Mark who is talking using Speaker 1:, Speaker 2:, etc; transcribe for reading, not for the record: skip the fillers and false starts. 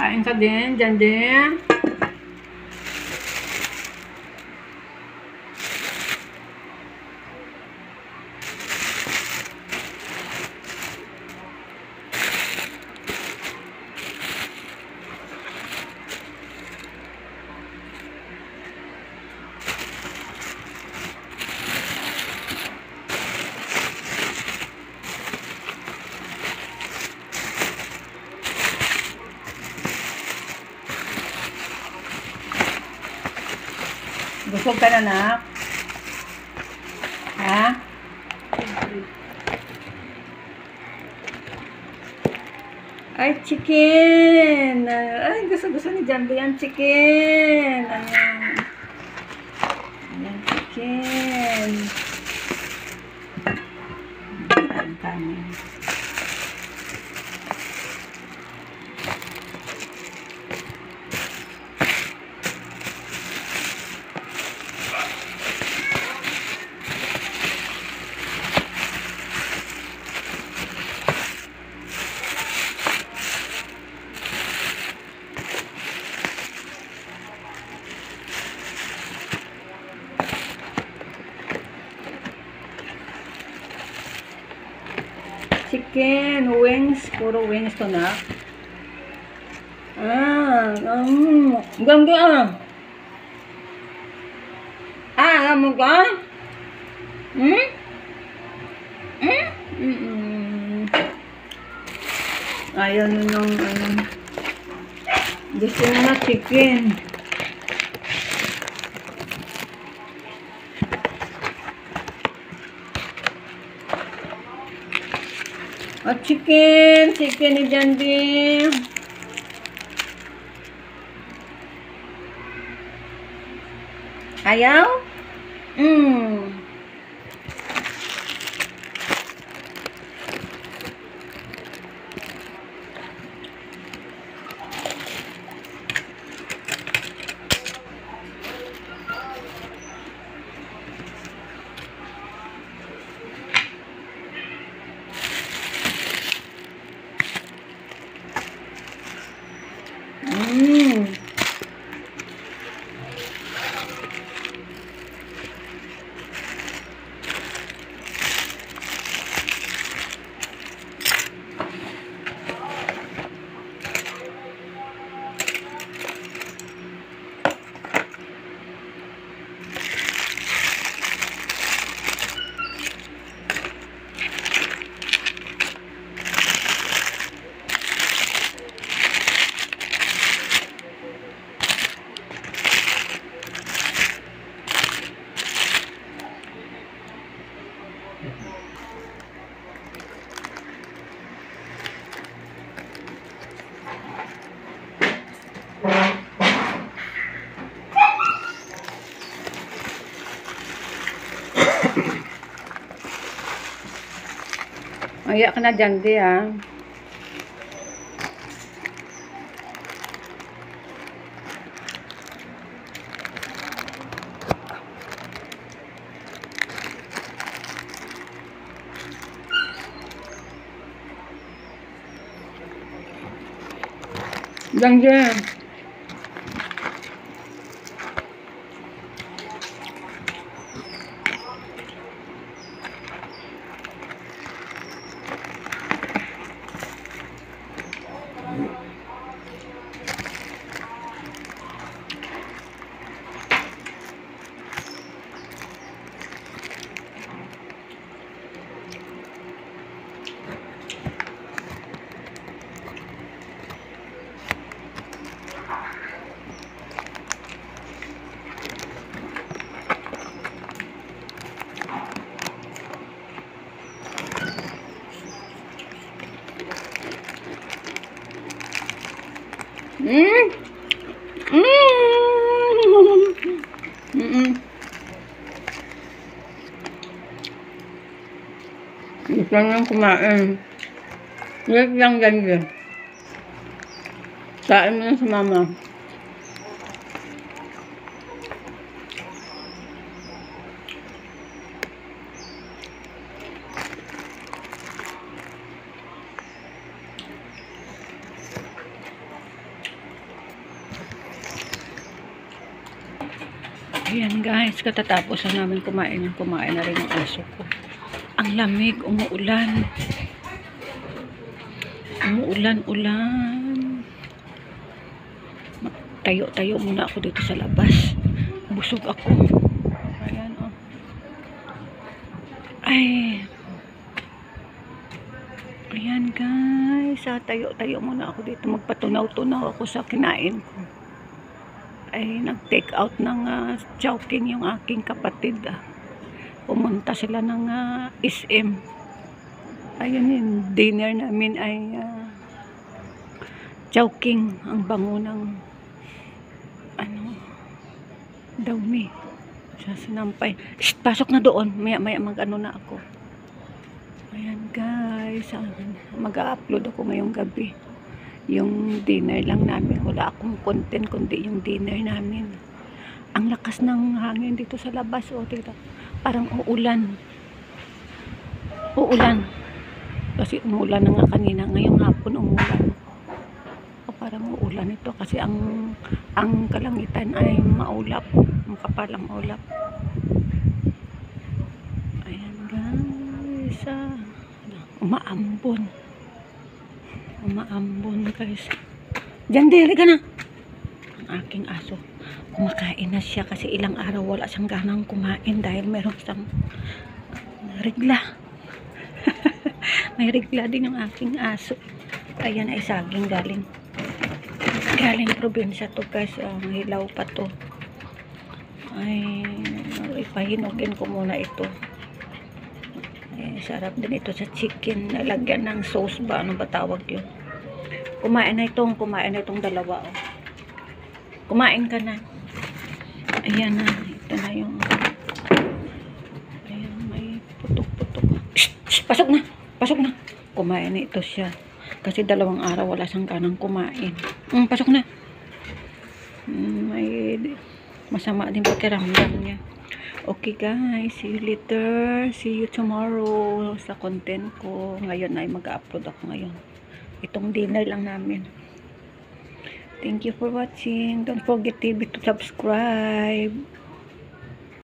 Speaker 1: Kain ka din, dyan din. Busog ka na, nak? Ha? Ay, chicken! Ay, gusto ni Jambi yan, chicken! Ayan. Ayan, chicken. Ayan, kanin. Chicken, wings, puro wings to na. Ganda ah. Alam mo ka? Ayaw nung gusto na chicken. Chicken ni Jandy. Ayaw? Ayak ka na dyan, di ha. Dyan dyan. Gusto nang kumain. Wait lang ganyan. Kain mo na sa mama. Ayan guys, katatapos na namin kumain na rin yung aso ko. Ang lamig, umuulan. Umuulan-ulan. Tayo-tayo muna ako dito sa labas. Busog ako. Ayan oh. Ay. Ayan guys, tayo-tayo muna ako dito. Magpatunaw-tunaw ako sa kinain ko. Ay nag-take out ng Chowking yung aking kapatid. Pumunta sila ng SM. Ayun yung dinner namin ay Chowking. Ang bango ng dawmi sa sinampay. Pasok na doon. Maya mag-ano na ako. Ayan guys, mag-upload ako ngayong gabi. Yung dinner lang namin. Wala akong content kundi yung dinner namin. Ang lakas ng hangin dito sa labas. O, tita. Parang uulan. Uulan. Kasi umulan na nga kanina. Ngayong hapon umulan. O, parang uulan ito. Kasi ang kalangitan ay maulap. Makapalang ulap. Ayan guys. Umaambon. Umaambon guys. Diyan dili ka na. Ang aking aso. Kumakain na siya kasi ilang araw wala siyang ganang kumain dahil meron siyang regla. May regla din yung aking aso. Ayan ay saging galing probinsya to guys. Hilaw pa to. Ay ipahinugin ko muna ito. Sarap din ito sa chicken. Nalagyan ng sauce ba? Ano ba tawag yun? Kumain na itong dalawa. Oh. Kumain ka na. Ayan na. Ito na yung ayan, may putok-putok. Pasok na. Pasok na. Kumain na ito siya. Kasi 2 araw wala siyang kanang kumain. Pasok na. May masama din pakiramdam niya. Okay guys, see you later. See you tomorrow sa content ko. Ngayon ay mag-upload ako ngayon. Itong dinner lang namin. Thank you for watching. Don't forget to subscribe.